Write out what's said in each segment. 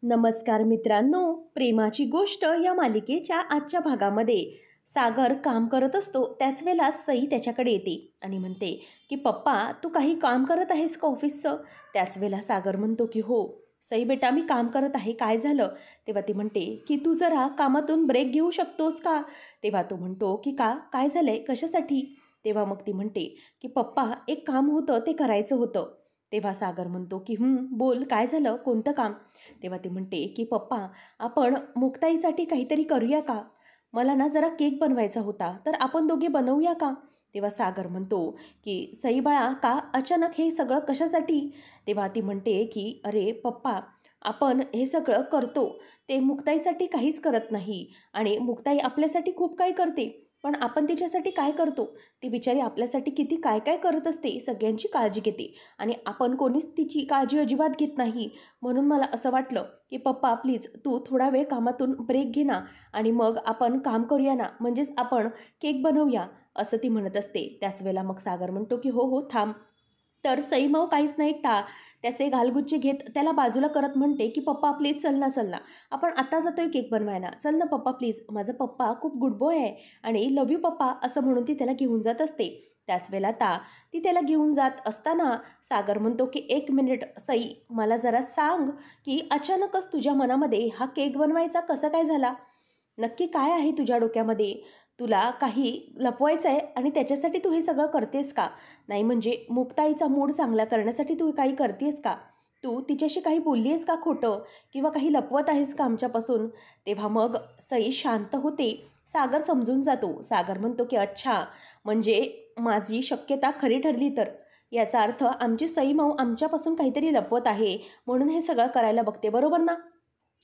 नमस्कार मित्रांनो, प्रेमाची गोष्ट या मालिकेच्या आजच्या भागामध्ये सागर काम करत असतो. त्याच वेळेला सई त्याच्याकडे येते आणि म्हणते की पप्पा, तू काही काम करत आहेस का ऑफिसचं? त्याच वेळेला सागर म्हणतो की हो सई बेटा, मी काम करत आहे. काय झालं? तेव्हा ती म्हणते की तू जरा कामातून ब्रेक घेऊ शकतोस का? तेव्हा तो म्हणतो की काय झालंय, कशासाठी? तेव्हा मग ती म्हणते की पप्पा, एक काम होतं, ते करायचं होतं. तेव्हा सागर म्हणतो की बोल, काय झालं, कोणतं काम? तेव्हा ती म्हणते की पप्पा, आपण मुक्ताईसाठी काहीतरी करूया का? मला ना जरा केक बनवायचा होता, तर आपण दोघे बनवूया का? तेव्हा सागर म्हणतो की सई बाळा, का अचानक हे सगळं कशासाठी? तेव्हा ती म्हणते की अरे पप्पा, आपण हे सगळं करतो ते मुक्ताईसाठी काहीच करत नाही, आणि मुक्ताई आपल्यासाठी खूप काही करते, पण आपण तिच्यासाठी काय करतो? ती बिचारी आपल्यासाठी किती काय काय करत असते, सगळ्यांची काळजी घेते, आणि आपण कोणीच तिची काळजी अजिबात घेत नाही. म्हणून मला असं वाटलं की पप्पा प्लीज, तू थोडा वेळ कामातून ब्रेक घे ना, आणि मग आपण काम करूया ना, म्हणजेच आपण केक बनवूया, असं ती म्हणत असते. त्याच वेळेला मग सागर म्हणतो की हो हो थांब. तर सई मऊ काहीच नाही ऐकता त्याचे घालगुच्चे घेत त्याला बाजूला करत म्हणते की पप्पा प्लीज, चल ना चल ना, आपण आत्ता जातोय केक बनवायला, चल ना पप्पा प्लीज, माझा पप्पा खूप गुड बॉय आहे आणि लव यू पप्पा, असं म्हणून ती त्याला घेऊन जात असते. त्याच वेळेला ती त्याला घेऊन जात असताना सागर म्हणतो की एक मिनिट सई, मला जरा सांग की अचानकच तुझ्या मनामध्ये हा केक बनवायचा कसा काय झाला? नक्की काय आहे तुझ्या डोक्यामध्ये? तुला काही लपवायचं आहे आणि त्याच्यासाठी तू हे सगळं करतेस का? नाही म्हणजे मुक्ताईचा मूड चांगला करण्यासाठी तू काही करतेस का? तू तिच्याशी काही बोलली आहेस का खोटं, किंवा काही लपवत आहेस का आमच्यापासून? तेव्हा मग सई शांत होते. सागर समजून जातो. सागर म्हणतो की अच्छा, म्हणजे माझी शक्यता खरी ठरली तर याचा अर्थ आमची सई माऊ आमच्यापासून काहीतरी लपवत आहे, म्हणून हे सगळं करायला बघते, बरोबर ना?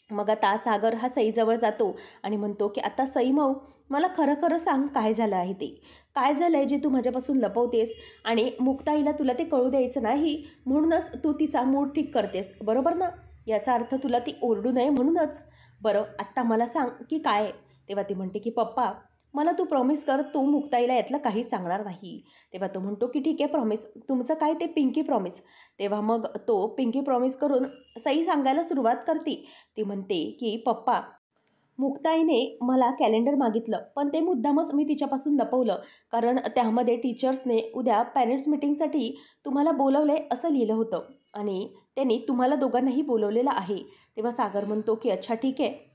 मग आता सागर हा सईजवळ जातो आणि म्हणतो की आता सई माऊ, मला खरं खरं सांग, काय झालं आहे ते? काय झालं आहे जे तू माझ्यापासून लपवतेस? आणि मुक्ताईला तुला ते कळू द्यायचं नाही, म्हणूनच तू तिचा मूड ठीक करतेस, बरोबर ना? याचा अर्थ तुला ती ओरडू नये म्हणूनच. बरं, आत्ता मला सांग की काय आहे? तेव्हा ती म्हणते की पप्पा, मला तू प्रॉमिस कर, तू मुक्ताईला यातलं काहीच सांगणार नाही. तेव्हा तो म्हणतो की ठीक आहे, प्रॉमिस. तुमचं काय ते पिंकी प्रॉमिस? तेव्हा मग तो पिंकी प्रॉमिस करून सई सांगायला सुरुवात करते. ती म्हणते की पप्पा, मुक्ताईने मला कॅलेंडर मागितलं, पण ते मुद्दामच मी तिच्यापासून लपवलं, कारण त्यामध्ये टीचर्सने उद्या पॅरेंट्स मीटिंगसाठी तुम्हाला बोलवलं आहे असं लिहिलं होतं, आणि त्यांनी तुम्हाला दोघांनाही बोलवलेलं आहे. तेव्हा सागर म्हणतो की अच्छा ठीक आहे,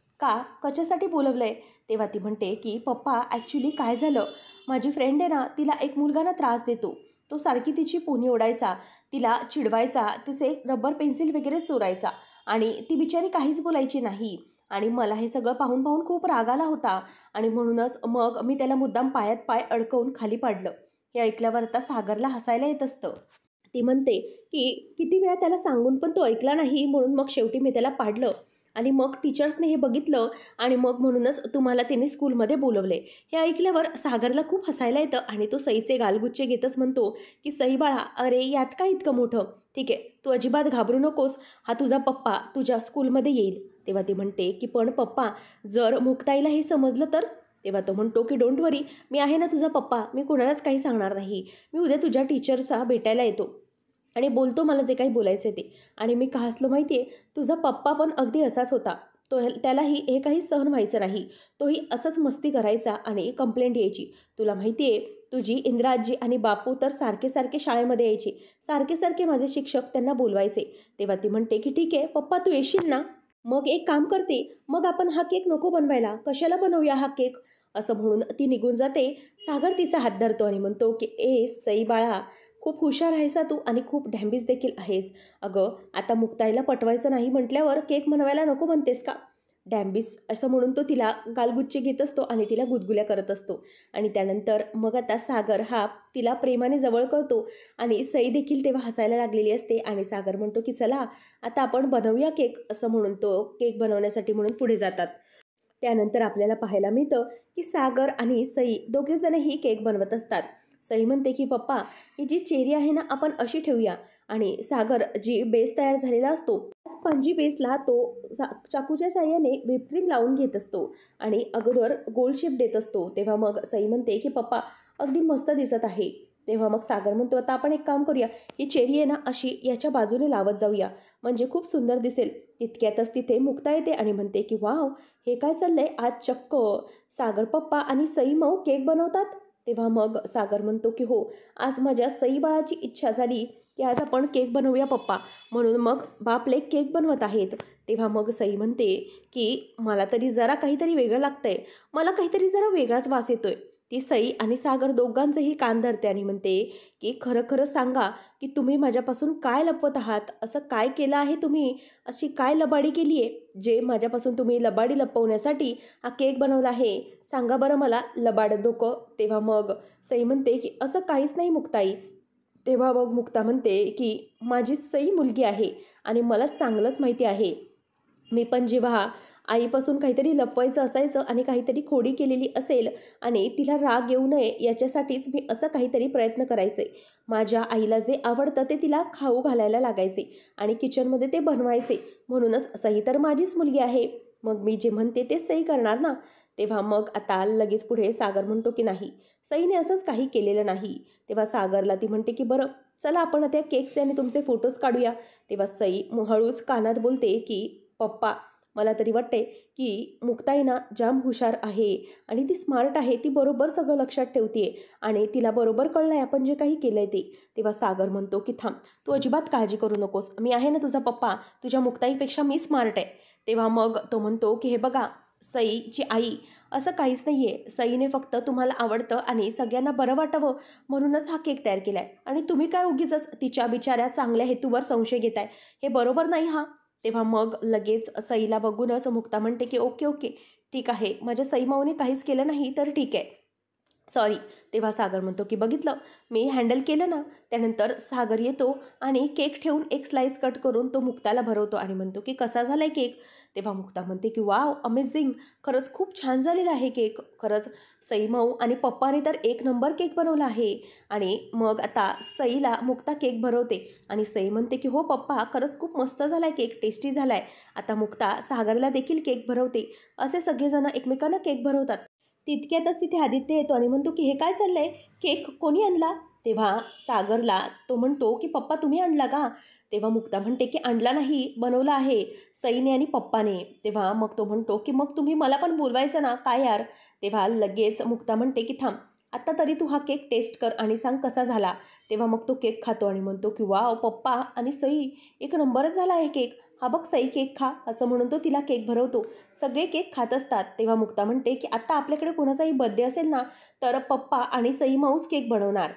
कशासाठी बोलवलं आहे? तेव्हा ती म्हणते की पप्पा, ॲक्च्युली काय झालं, माझी फ्रेंड आहे ना, तिला एक मुलगा ना त्रास देतो. तो सारखी तिची पोनी ओढायचा, तिला चिडवायचा, तिचे रबर पेन्सिल वगैरे चोरायचा, आणि ती बिचारी काहीच बोलायची नाही. आणि मला हे सगळं पाहून पाहून खूप राग आला होता, आणि म्हणूनच मग मी त्याला मुद्दाम पायात पाय अडकवून खाली पाडलं. हे ऐकल्यावर आता सागरला हसायला येत असतं. ती म्हणते की किती वेळा त्याला सांगून पण तो ऐकला नाही, म्हणून मग शेवटी मी त्याला पाडलं, आणि मग टीचर्सने हे बघितलं, आणि मग म्हणूनच तुम्हाला त्यांनी स्कूलमध्ये बोलवले. हे ऐकल्यावर सागरला खूप हसायला येतं, आणि तो सईचे गालगुच्चे घेतच म्हणतो की सई बाळा, अरे यात काय इतकं मोठं? ठीक आहे, तू अजिबात घाबरू नकोस, हा तुझा पप्पा तुझ्या स्कूलमध्ये येईल. तेव्हा ती म्हणते की पण पप्पा, जर मुक्ताईला हे समजलं तर? तेव्हा तो म्हणतो की डोंट वरी, मी आहे ना तुझा पप्पा, मी कोणालाच काही सांगणार नाही. मी उद्या तुझ्या टीचर्सला भेटायला येतो आणि बोलतो मला जे काही बोलायचं आहे ते. आणि मी का हसलो माहिती आहे? तुझा पप्पा पण अगदी असाच होता. त्यालाही हे काही सहन व्हायचं नाही. तोही असंच मस्ती करायचा आणि कंप्लेंट यायची. तुला माहिती आहे, तुझी इंदिराजी आणि बापू तर सारखे सारखे शाळेमध्ये यायचे, सारखे सारखे माझे शिक्षक त्यांना बोलवायचे. तेव्हा ती म्हणते की ठीक आहे पप्पा, तू येशील ना? मग एक काम करते, मग आपण हा केक नको बनवायला, कशाला बनवूया हा केक, असं म्हणून ती निघून जाते. सागर तिचा हात धरतो आणि म्हणतो की ए सई बाळा, खूप हुशार आहेस तू, आणि खूप ढॅम्बीस देखील आहेस. अगं, आता मुक्ताईला पटवायचं नाही म्हटल्यावर केक बनवायला नको म्हणतेस का? डॅम्बिस, असं म्हणून तो तिला गालगुच्चे घेत असतो आणि तिला गुदगुल्या करत असतो. आणि त्यानंतर मग आता सागर हा तिला प्रेमाने जवळ करतो, आणि सई देखील तेव्हा हसायला लागलेली असते. आणि सागर म्हणतो की चला आता आपण बनवूया केक, असं म्हणून तो केक बनवण्यासाठी म्हणून पुढे जातात. त्यानंतर आपल्याला पाहायला मिळतं की सागर आणि सई दोघेजणही केक बनवत असतात. सई म्हणते की पप्पा, ही जी चेरी आहे ना, आपण अशी ठेवूया. आणि सागर जी बेस तयार झालेला असतो, स्पंजी बेसला तो चाकूच्या साह्याने व्हिपक्रीम लावून घेत असतो, आणि अगोदर गोल शेप देत असतो. तेव्हा मग सई म्हणते की पप्पा, अगदी मस्त दिसत आहे. तेव्हा मग सागर म्हणतो, आता आपण एक काम करूया, ही चेरी आहे ना अशी याच्या बाजूने लावत जाऊया, म्हणजे खूप सुंदर दिसेल. तितक्यातच तिथे मुक्ता येते आणि म्हणते की वाव, हे काय चाललंय आज, चक्क सागर पप्पा आणि सई माऊ केक बनवतात. तेव्हा मग सागर म्हणतो की हो, आज माझ्या सई बाळाची इच्छा झाली की आज आपण केक बनवूया पप्पा, म्हणून मग बापले केक बनवत आहेत. तेव्हा मग सई म्हणते की मला तरी जरा काहीतरी वेगळं लागतंय, मला काहीतरी जरा वेगळाच वास येतोय. ती सई आणि सागर दोघांचंही कान धरते आणि म्हणते की खरं खरं सांगा की तुम्ही माझ्यापासून काय लपवत आहात, असं काय केलं आहे तुम्ही, अशी काय लबाडी केली आहे जे माझ्यापासून तुम्ही लबाडी लपवण्यासाठी हा केक बनवला आहे, सांगा बरं मला लबाड डोकं. तेव्हा मग सई म्हणते की असं काहीच नाही मुक्ताई. तेव्हा मग मुक्ता म्हणते की माझी सई मुलगी आहे आणि मला चांगलंच माहिती आहे, मी पण जेव्हा आईपासून काहीतरी लपवायचं असायचं आणि काहीतरी खोडी केलेली असेल आणि तिला राग येऊ नये याच्यासाठीच मी असं काहीतरी प्रयत्न करायचे. माझ्या आईला जे आवडतं ते तिला खाऊ घालायला लागायचे आणि किचनमध्ये ते बनवायचे. म्हणूनच सई तर माझीच मुलगी आहे, मग मी जे म्हणते ते सई करणार ना. तेव्हा मग आता लगेच पुढे सागर म्हणतो की नाही, सईने असंच काही केलेलं नाही. तेव्हा सागरला ती म्हणते की बरं चला आपण त्या केकचे आणि तुमचे फोटोज काढूया. तेव्हा सई हळूच कानात बोलते की पप्पा, मला तरी वाटते की मुक्ताई ना जाम हुशार आहे आणि ती स्मार्ट आहे, ती बरोबर सगळं लक्षात ठेवते आणि तिला बरोबर कळलं आहे आपण जे काही केलं आहे ते. तेव्हा सागर म्हणतो की थांब, तू अजिबात काळजी करू नकोस, मी आहे ना तुझा पप्पा, तुझ्या मुक्ताईपेक्षा मी स्मार्ट आहे. तेव्हा मग तो म्हणतो की हे बघा सईची आई, असं काहीच नाही आहे, सईने फक्त तुम्हाला आवडतं आणि सगळ्यांना बरं वाटावं म्हणूनच हा केक तयार केला आहे आणि तुम्ही काय उगीच तिच्या बिचाऱ्या चांगल्या हेतूवर संशय घेताय, हे बरोबर नाही हा. तेव्हा मग लगेच सईला बघूनच मुक्ता म्हणते की ओके ओके ठीक आहे, माझ्या सई माऊने काहीच केलं नाही तर ठीक आहे, सॉरी. तेव्हा सागर म्हणतो की बघितलं, मी हँडल केलं ना. त्यानंतर सागर येतो आणि केक ठेवून एक स्लाइस कट करून तो मुक्ताला भरवतो आणि म्हणतो की कसा झाला आहे केक. तेव्हा मुक्ता म्हणते की वाव अमेझिंग, खरंच खूप छान झालेला आहे केक, खरंच सई माऊ आणि पप्पाने तर एक नंबर केक बनवला आहे. आणि मग आता सईला मुक्ता केक भरवते आणि सई म्हणते की हो पप्पा, खरंच खूप मस्त झाला आहे केक, टेस्टी झाला आहे. आता मुक्ता सागरला देखील केक भरवते. असे सगळेजण एकमेकांना केक भरवतात. तितक्यातच तिथे आदित्य येतो आणि म्हणतो की हे काय चाललंय, केक कोणी आणला. तेव्हा सागरला तो म्हणतो की पप्पा तुम्ही आणला का. तेव्हा मुक्ता म्हणते की आणला नाही, बनवला आहे सईने आणि पप्पाने. तेव्हा मग तो म्हणतो की मग तुम्ही मला पण बोलवायचं ना, काय यार. तेव्हा लगेच मुक्ता म्हणते की थांब, आत्ता तरी तू हा केक टेस्ट कर आणि सांग कसा झाला. तेव्हा मग तो केक खातो आणि म्हणतो की वाव पप्पा आणि सई, एक नंबरच झाला आहे केक, हा बघ सई केक खा, असं म्हणून तो तिला केक भरवतो. सगळे केक खात असतात. तेव्हा मुक्ता म्हणते की आत्ता आपल्याकडे कोणाचाही बर्थडे असेल ना तर पप्पा आणि सई माऊच केक बनवणार,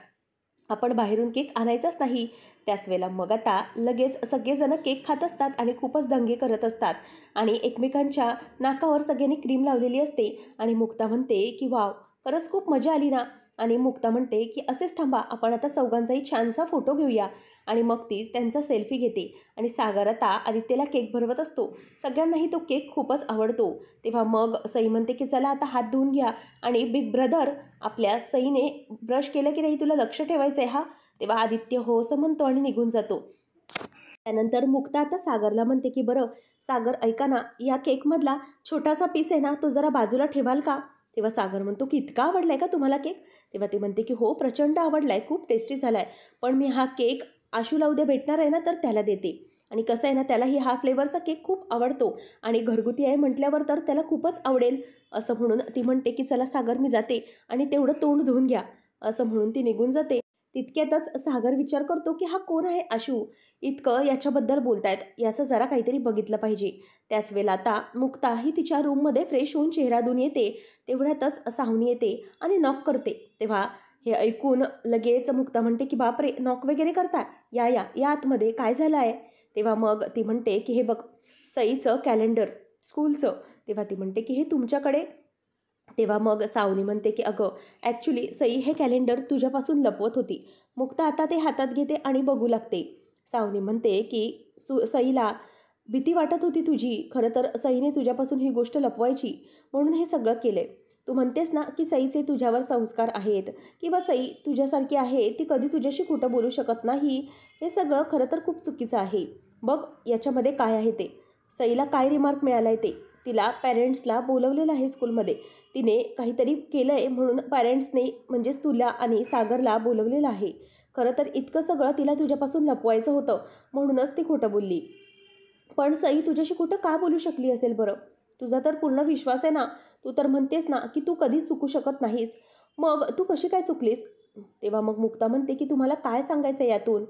आपण बाहेरून केक आणायचाच नाही. त्याच वेळेला मग आता लगेच सगळेजण केक खात असतात आणि खूपच दंगे करत असतात आणि एकमेकांच्या नाकावर सगळ्यांनी क्रीम लावलेली असते. आणि मुक्ता म्हणते की वाव, खरंच खूप मजा आली ना. आणि मुक्ता म्हणते की असेच थांबा, आपण आता चौघांचाही छानसा फोटो घेऊया. आणि मग ती त्यांचा सेल्फी घेते आणि सागर आता आदित्यला केक भरवत असतो. सगळ्यांनाही तो केक खूपच आवडतो. तेव्हा मग सई म्हणते की चला आता हात धुवून घ्या आणि बिग ब्रदर, आपल्या सईने ब्रश केलं की नाही तुला लक्ष ठेवायचं आहे हा. तेव्हा आदित्य हो असं म्हणतो आणि निघून जातो. त्यानंतर मुक्ता आता सागरला म्हणते की बरं सागर ऐका ना, या केकमधला छोटासा पीस आहे ना तो जरा बाजूला ठेवाल का. तेव्हा सागर म्हणतो की इतका आवडला आहे का तुम्हाला केक. तेव्हा ती म्हणते की हो प्रचंड आवडला आहे, खूप टेस्टी झाला आहे, पण मी हा केक आशूला उद्या भेटणार आहे ना तर त्याला देते. आणि कसं आहे ना, त्यालाही हा फ्लेवरचा केक खूप आवडतो आणि घरगुती आहे म्हटल्यावर तर त्याला खूपच आवडेल. असं म्हणून ती म्हणते की चला सागर मी जाते आणि तेवढं तोंड धुवून घ्या, असं म्हणून ती निघून जाते. तितक्यातच सागर विचार करतो की हा कोण आहे आशू, इतकं याच्याबद्दल बोलतायत, याचं जरा काहीतरी बघितलं पाहिजे. त्याच वेळेला आता मुक्ता ही तिच्या रूममध्ये फ्रेश होऊन चेहरा धुवून येते. तेवढ्यातच सावनी येते आणि नॉक करते. तेव्हा हे ऐकून लगेच मुक्ता म्हणते की बापरे, नॉक वगैरे करता, या या या आतमध्ये, काय झालं आहे. तेव्हा मग ती म्हणते की हे बघ सईचं कॅलेंडर स्कूलचं. तेव्हा ती म्हणते की हे तुमच्याकडे. तेव्हा मग सावनी म्हणते की अगं ॲक्च्युली सई हे कॅलेंडर तुझ्यापासून लपवत होती. मुक्ता आता ते हातात घेते आणि बघू लागते. सावनी म्हणते की सईला भीती वाटत होती तुझी, खरं तर सईने तुझ्यापासून ही गोष्ट लपवायची म्हणून हे सगळं केले. तू म्हणतेस ना की सईचे तुझ्यावर संस्कार आहेत किंवा सई तुझ्यासारखी आहे, ती कधी तुझ्याशी खोटं बोलू शकत नाही, हे सगळं खरं तर खूप चुकीचं आहे. बघ याच्यामध्ये काय आहे ते, सईला काय रिमार्क मिळाला आहे ते तिला पॅरेंट्सला बोलवलेलं आहे स्कूलमध्ये. तिने काहीतरी केलं आहे म्हणून पॅरेंट्सने म्हणजेच तुला आणि सागरला बोलवलेलं आहे. खरं तर इतकं सगळं तिला तुझ्यापासून लपवायचं होतं म्हणूनच ती खोटं बोलली. पण सई तुझ्याशी कुठं का बोलू शकली असेल बरं? तुझा तर पूर्ण विश्वास आहे ना. तू तर म्हणतेस ना की तू कधीच चुकू शकत नाहीस. मग तू कशी काय चुकलीस? तेव्हा मग मुक्ता म्हणते की तुम्हाला काय सांगायचं आहे यातून?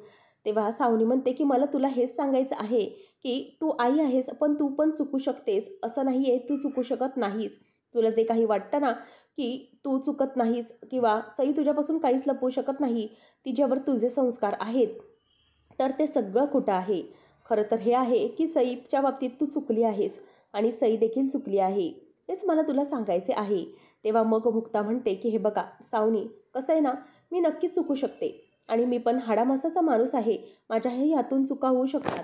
तेव्हा सावनी म्हणते की मला तुला हेच सांगायचं आहे की तू आई आहेस पण तू पण चुकू शकतेस. असं नाही आहे तू चुकू शकत नाहीस. तुला जे काही वाटतं ना की तू चुकत नाहीस किंवा सई तुझ्यापासून काहीच लपवू शकत नाही, तिच्यावर तुझे संस्कार आहेत, तर ते सगळं खोटं आहे. खरं तर हे आहे की सईच्या बाबतीत तू चुकली आहेस आणि सई देखील चुकली आहे. तेच मला तुला सांगायचे आहे. तेव्हा मग मुक्ता म्हणते की हे बघा सावनी, कसं आहे ना, मी नक्कीच चुकू शकते आणि मी पण हाडामासाचा माणूस आहे. माझ्याही हातून चुका होऊ शकतात.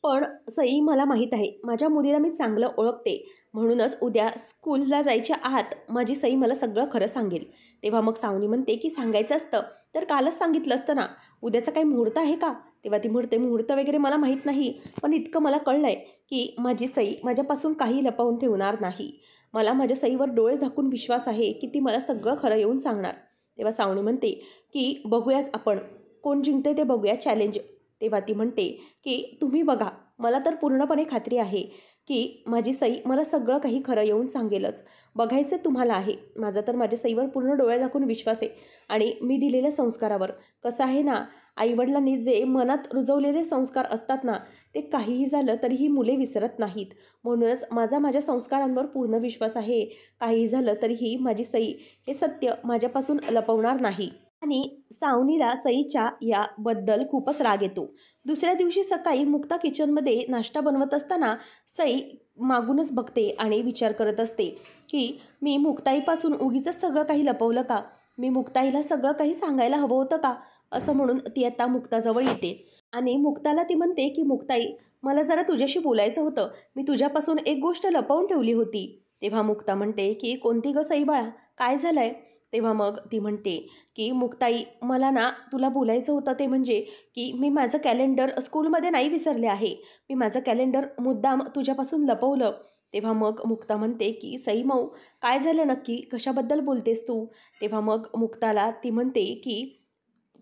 पण सई मला माहीत आहे, माझ्या मुलीला मी चांगलं ओळखते. म्हणूनच उद्या स्कूलला जायच्या आत माझी सई मला सगळं खरं सांगेल. तेव्हा मग सावनी म्हणते की सांगायचं असतं तर कालच सांगितलं असतं ना. उद्याचा काही मुहूर्त आहे का? तेव्हा ती म्हणते मुहूर्त वगैरे मला माहीत नाही. पण इतकं मला कळलं आहे की माझी सई माझ्यापासून काही लपवून ठेवणार नाही. मला माझ्या सईवर डोळे झाकून विश्वास आहे की ती मला सगळं खरं येऊन सांगणार. तेव्हा सावनी म्हणते की बघूयाच आपण, कोण जिंकते ते बघूया, चॅलेंज. तेव्हा ती म्हणते की तुम्ही बघा, मला तर पूर्णपणे खात्री आहे की माझी सई मला सगळं काही खरं येऊन सांगेलच. बघायचं तुम्हाला आहे. माझा तर माझ्या सईवर पूर्ण डोळे झाकून विश्वास आहे आणि मी दिलेल्या संस्कारावर. कसं आहे ना, आईवडिलांनी जे मनात रुजवलेले संस्कार असतात ना, ते काहीही झालं तरीही मुले विसरत नाहीत. म्हणूनच माझ्या संस्कारांवर पूर्ण विश्वास आहे. काहीही झालं तरीही माझी सई हे सत्य माझ्यापासून लपवणार नाही. आणि सावनीला सईच्या याबद्दल खूपच राग येतो. दुसऱ्या दिवशी सकाळी मुक्ता किचनमध्ये नाश्ता बनवत असताना सई मागूनच बघते आणि विचार करत असते की मी मुक्ताईपासून उगीचच सगळं काही लपवलं का? मी मुक्ताईला सगळं काही सांगायला हवं होतं का? असं म्हणून ती आता मुक्ताजवळ येते आणि मुक्ताला ती म्हणते की मुक्ताई, मला जरा तुझ्याशी बोलायचं होतं. मी तुझ्यापासून एक गोष्ट लपवून ठेवली होती. तेव्हा मुक्ता म्हणते की कोणती गं सई बाळा, काय झालंय? तेव्हा मग ती म्हणते की मुक्ताई, मला ना तुला बोलायचं होतं ते म्हणजे की मी माझं कॅलेंडर स्कूलमध्ये नाही विसरले आहे. मी माझं कॅलेंडर मुद्दाम तुझ्यापासून लपवलं. तेव्हा मग मुक्ता म्हणते की सई माऊ, काय झालं नक्की? कशाबद्दल बोलतेस तू? तेव्हा मग मुक्ताला ती म्हणते की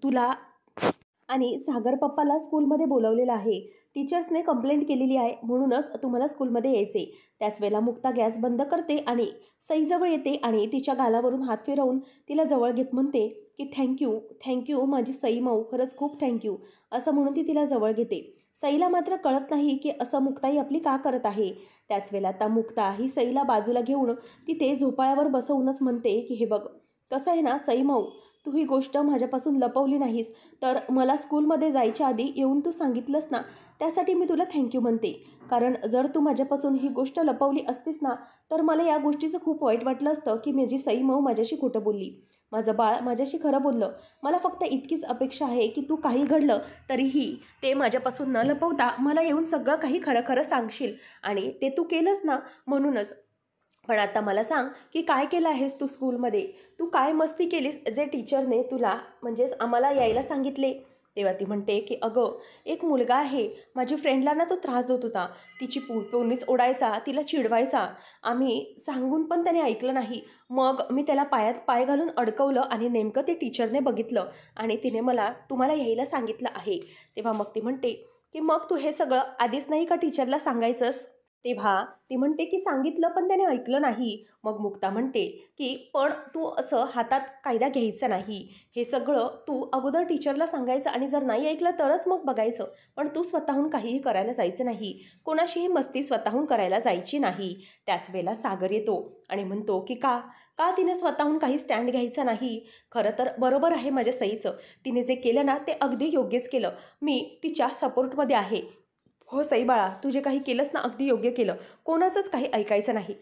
तुला आणि सागर पप्पाला स्कूलमध्ये बोलवलेलं आहे. टीचर्सने कंप्लेंट केलेली आहे म्हणूनच तुम्हाला स्कूलमध्ये यायचे. त्याच वेळेला मुक्ता गॅस बंद करते आणि सईजवळ येते आणि तिच्या गालावरून हात फिरवून तिला जवळ घेत म्हणते की थँक्यू माझी सई माऊ, खरंच खूप थँक्यू. असं म्हणून ती तिला जवळ घेते. सईला मात्र कळत नाही की असं मुक्ताई आपली का करत आहे. त्याच वेळेला आता मुक्ता ही सईला बाजूला घेऊन तिथे झोपाळ्यावर बसवूनच म्हणते की हे बघ, कसं आहे ना सई माऊ, तू ही गोष्ट माझ्यापासून लपवली नाहीस, तर मला स्कूलमध्ये जायच्या आधी येऊन तू सांगितलंस ना, त्यासाठी मी तुला थँक्यू म्हणते. कारण जर तू माझ्यापासून ही गोष्ट लपवली असतीस ना, तर मला या गोष्टीचं खूप वाईट वाटलं असतं की माझी सई माऊ माझ्याशी खोटं बोलली. माझं बाळ माझ्याशी खरं बोललं. मला फक्त इतकीच अपेक्षा आहे की तू काही घडलं तरीही ते माझ्यापासून न लपवता मला येऊन सगळं काही खरं खरं सांगशील आणि ते तू केलंस ना, म्हणूनच. पण आता मला सांग की काय केलं आहेस तू स्कूलमध्ये? तू काय मस्ती केलीस जे टीचरने तुला म्हणजेच आम्हाला यायला सांगितले? तेव्हा ती म्हणते की अगं, एक मुलगा आहे, माझी फ्रेंडला ना तो त्रास देत होता. तिची पोनीच ओढायचा, तिला चिडवायचा. आम्ही सांगून पण त्याने ऐकलं नाही. मग मी त्याला पायात पाय घालून अडकवलं आणि नेमकं ते टीचरने बघितलं आणि तिने मला तुम्हाला यायला सांगितलं आहे. तेव्हा मग ती म्हणते की मग तू हे सगळं आधीच नाही का टीचरला सांगायचंस? तेव्हा ती म्हणते की सांगितलं पण त्याने ऐकलं नाही. मग मुक्ता म्हणते की पण तू असं हातात कायदा घ्यायचा नाही. हे सगळं तू अगोदर टीचरला सांगायचं आणि जर नाही ऐकलं तरच मग बघायचं. पण तू स्वतःहून काहीही करायला जायचं नाही. कोणाशीही मस्ती स्वतःहून करायला जायची नाही. त्याच वेळेला सागर येतो आणि म्हणतो की का का तिने स्वतःहून काही स्टँड घ्यायचा नाही? खरं तर बरोबर आहे माझ्या सईचं. तिने जे केलं ना ते अगदी योग्यच केलं. मी तिच्या सपोर्टमध्ये आहे. हो सई बाळा, तू जे काही केलंस ना अगदी योग्य केलं. कोणाचंच काही ऐकायचं नाही.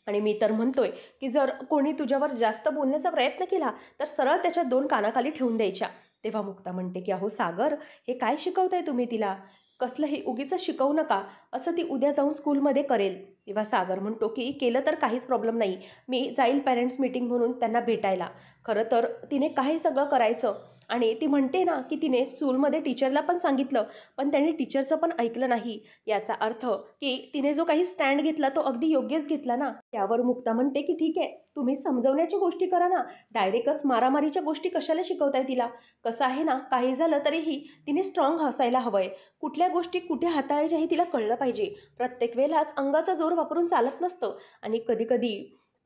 आणि मी तर म्हणतोय की जर कोणी तुझ्यावर जास्त बोलण्याचा प्रयत्न केला तर सरळ त्याच्या 2 कानाखाली ठेवून द्यायच्या. तेव्हा मुक्ता म्हणते की अहो सागर, हे काय शिकवताय तुम्ही तिला? कसलं हे उगीच शिकवू नका. असं ती उद्या जाऊन स्कूलमध्ये करेल. तेव्हा सागर म्हणतो की केलं तर काहीच प्रॉब्लेम नाही, मी जाईल पॅरेंट्स मीटिंग म्हणून त्यांना भेटायला. खरं तर तिने काय सगळं करायचं आणि ती म्हणते ना की तिने स्कूलमध्ये टीचरला पण सांगितलं, पण त्यांनी टीचरचं पण ऐकलं नाही. याचा अर्थ की तिने जो काही स्टँड घेतला तो अगदी योग्यच घेतला ना. त्यावर मुक्ता म्हणते की ठीक आहे, तुम्ही समजवण्याच्या गोष्टी करा ना, डायरेक्टच मारामारीच्या गोष्टी कशाला शिकवताय तिला. कसं आहे ना, काही झालं तरीही तिने स्ट्रॉंग असायला हवंय. कुठल्या गोष्टी कुठे हाताळायच्या हे तिला कळलं पाहिजे. प्रत्येक वेळेलाच अंगाचा जोर वापरून चालत नसतं आणि कधीकधी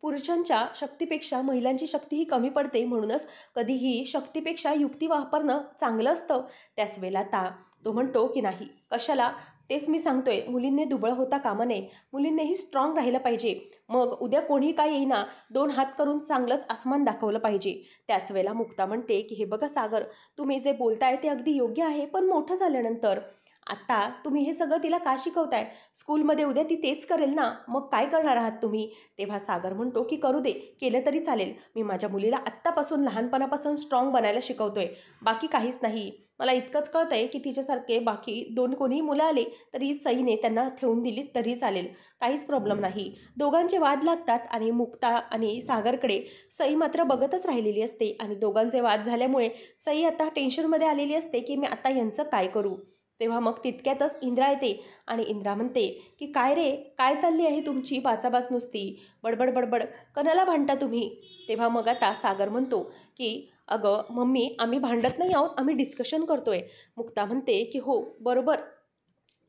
पुरुषांच्या शक्तीपेक्षा महिलांची शक्ती ही कमी पडते. म्हणूनच कधीही शक्तीपेक्षा युक्ती वापरणं चांगलं असतं. त्याच वेळेला तो म्हणतो की नाही, कशाला, तेच मी सांगतोय, मुलींनी दुबळ होता कामा नये, मुलींनीही स्ट्रॉंग राहिलं पाहिजे. मग उद्या कोणी काय येईना, 2 हात करून चांगलंच आसमान दाखवलं पाहिजे. त्याच वेळेला मुक्ता म्हणते की हे बघा सागर, तुम्ही जे बोलताय ते अगदी योग्य आहे, पण मोठं झाल्यानंतर आता तुम्ही हे सगळं तिला का शिकवताय? स्कूलमध्ये उद्या ती तेच करेल ना, मग काय करणार आहात तुम्ही? तेव्हा सागर म्हणतो की करू दे, केलं तरी चालेल. मी माझ्या मुलीला आत्तापासून लहानपणापासून स्ट्रॉंग बनायला शिकवतोय, बाकी काहीच नाही. मला इतकंच कळतंय की तिच्यासारखे बाकी 2 कोणीही मुलं आले तरी सईने त्यांना ठेवून दिली तरी चालेल, काहीच प्रॉब्लेम नाही. दोघांचे वाद लागतात आणि मुक्ता आणि सागरकडे सई मात्र बघतच राहिलेली असते आणि दोघांचे वाद झाल्यामुळे सई आता टेन्शनमध्ये आलेली असते की मी आता यांचं काय करू. तेव्हा मग तितक्यातच इंद्रा येते आणि इंद्रा म्हणते की काय रे, काय चालली आहे तुमची बाचाबाच नुसती, बडबड बडबड, कणाला भांडता तुम्ही? तेव्हा मग आता सागर म्हणतो की अगं मम्मी, आम्ही भांडत नाही आहोत, आम्ही डिस्कशन करतोय. मुक्ता म्हणते की हो बरोबर,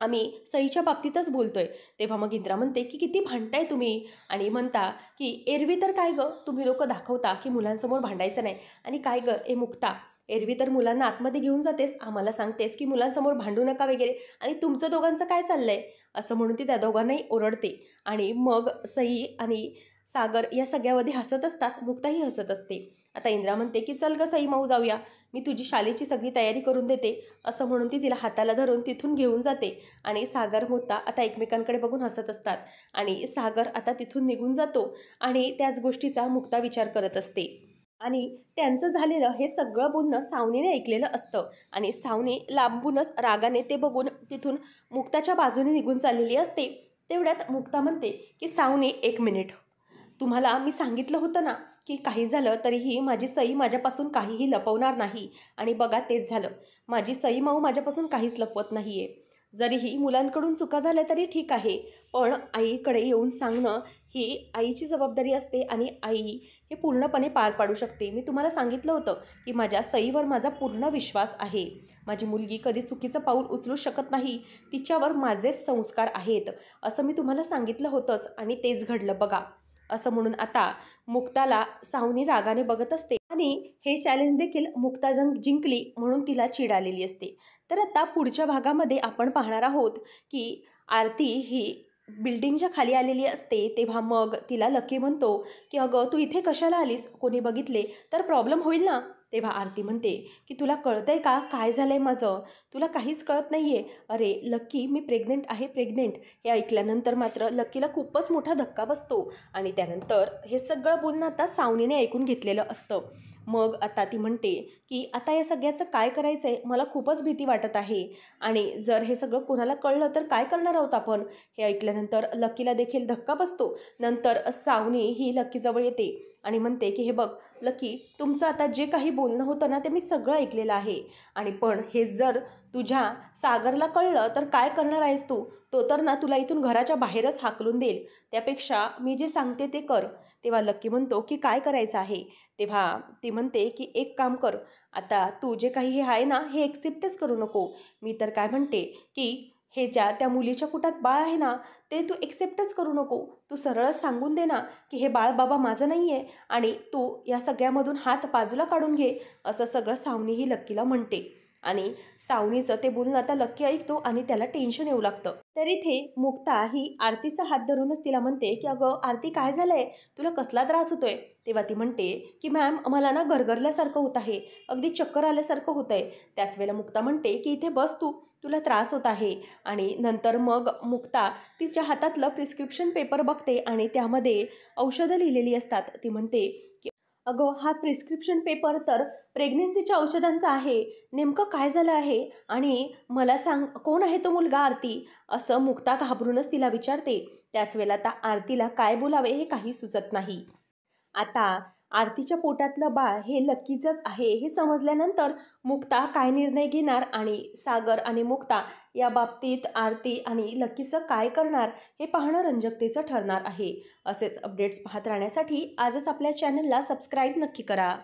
आम्ही सईच्या बाबतीतच बोलतोय. तेव्हा मग इंद्रा म्हणते की किती भांडताय तुम्ही आणि म्हणता की एरवी तर काय गं, तुम्ही लोक दाखवता की मुलांसमोर भांडायचं नाही, आणि काय गं ए मुक्ता, एरवी तर मुलांना आतमध्ये घेऊन जातेस, आम्हाला सांगतेस की मुलांसमोर भांडू नका वगैरे, आणि तुमचं दोघांचं काय चाललंय, असं म्हणून ती त्या दोघांनाही ओरडते. आणि मग सई आणि सागर या सगळ्यामध्ये हसत असतात, मुक्ताही हसत असते. आता इंद्रा म्हणते की चल गं सई माऊ जाऊया, मी तुझी शाळेची सगळी तयारी करून देते, असं म्हणून ती तिला हाताला धरून तिथून घेऊन जाते. आणि सागर मुक्ता आता एकमेकांकडे बघून हसत असतात आणि सागर आता तिथून निघून जातो आणि त्याच गोष्टीचा मुक्ता विचार करत असते. आणि त्यांचं झालेलं हे सगळं बोलणं सावनीने ऐकलेलं असतं आणि सावनी लांबूनच रागाने ते बघून तिथून मुक्ताच्या बाजूने निघून चाललेली असते. तेवढ्यात मुक्ता म्हणते की सावनी, 1 मिनिट, तुम्हाला मी सांगितलं होतं ना की काही झालं तरीही माझी सई माझ्यापासून काहीही लपवणार नाही, आणि बघा तेच झालं. माझी सई माऊ माझ्यापासून काहीच लपवत नाही आहे. जरीही मुलांकडून चुका झाल्या तरी ठीक आहे, पण आईकडे येऊन सांगणं ही आईची जबाबदारी असते आणि आई हे पूर्णपणे पार पाडू शकते. मी तुम्हाला सांगितलं होतं की माझ्या सईवर माझा पूर्ण विश्वास आहे. माझी मुलगी कधी चुकीचं पाऊल उचलू शकत नाही, तिच्यावर माझेच संस्कार आहेत, असं मी तुम्हाला सांगितलं होतंच आणि तेच घडलं बघा. असं म्हणून आता मुक्ताला सावनी रागाने बघत असते आणि हे चॅलेंज देखील मुक्ता जिंकली म्हणून तिला चीड आलेली असते. तर आता पुढच्या भागामध्ये आपण पाहणार आहोत की आरती ही बिल्डिंगच्या खाली आलेली असते. तेव्हा मग तिला लकी म्हणतो की अगं तू इथे कशाला आलीस, कोणी बघितले तर प्रॉब्लेम होईल ना. तेव्हा आरती म्हणते की तुला कळतंय का काय झालंय माझं, तुला काहीच कळत नाही आहे. अरे लकी, मी प्रेग्नेंट आहे, प्रेग्नेंट. हे ऐकल्यानंतर मात्र लकीला खूपच मोठा धक्का बसतो आणि त्यानंतर हे सगळं बोलणं आता सावनीने ऐकून घेतलेलं असतं. मग आता ती म्हणते की आता या सगळ्याचं काय करायचं आहे, मला खूपच भीती वाटत आहे, आणि जर हे सगळं कोणाला कळलं तर काय करणार आहोत आपण. हे ऐकल्यानंतर लकीला देखील धक्का बसतो. नंतर सावनी ही लकीजवळ येते आणि म्हणते की हे बघ लकी, तुमचं आता जे काही बोलणं होतं ना ते मी सगळं ऐकलेलं आहे, आणि पण हे जर तुझ्या सागरला कळलं तर काय करणार आहेस तू, तो तर ना तुला इथून घराच्या बाहेरच हाकलून देईल, त्यापेक्षा मी जे सांगते ते कर. तेव्हा लकी म्हणतो की काय करायचं आहे. तेव्हा ती म्हणते की एक काम कर, आता तू जे काही हे आहे ना हे एक्सेप्टच करू नको. मी तर काय म्हणते की हे त्या मुलीच्या पोटात बाळ आहे ना ते तू एक्सेप्टच करू नको. तू सरळच सांगून दे ना की हे बाळ बाबा माझं नाही आहे आणि तू या सगळ्यामधून हात बाजूला काढून घे, असं सगळं सावनी ही लक्कीला म्हणते. आणि सावनीचं ते बोलणं आता लक्की ऐकतो आणि त्याला टेन्शन येऊ लागतं. तर इथे मुक्ता ही आरतीचा हात धरूनच तिला म्हणते की अगं आरती, काय झालंय, तुला कसला त्रास होतोय. तेव्हा ती म्हणते की मॅम, मला ना गरगरल्यासारखं होत आहे, अगदी चक्कर आल्यासारखं होत आहे. त्याच वेळेला मुक्ता म्हणते की इथे बस तू, तुला त्रास होत आहे. आणि नंतर मग मुक्ता तिच्या हातातलं प्रिस्क्रिप्शन पेपर बघते आणि त्यामध्ये औषधं लिहिलेली असतात. ती म्हणते की अगं, हा प्रिस्क्रिप्शन पेपर तर प्रेग्नन्सीच्या औषधांचा आहे. नेमकं काय झालं आहे? आणि मला सांग, कोण आहे तो मुलगा आरती? असं मुक्ता घाबरूनच तिला विचारते. त्याच वेळेला आता आरतीला काय बोलावे हे काही सुचत नाही. आता आरतीच्या पोटातलं बाळ हे लक्कीचंच आहे हे समजल्यानंतर मुक्ता काय निर्णय घेणार आणि सागर आणि मुक्ता या बाबतीत आरती आणि लक्कीचं काय करणार हे पाहणं रंजकतेचं ठरणार आहे. असेच अपडेट्स पाहत राहण्यासाठी आजच आपल्या चॅनलला सबस्क्राईब नक्की करा.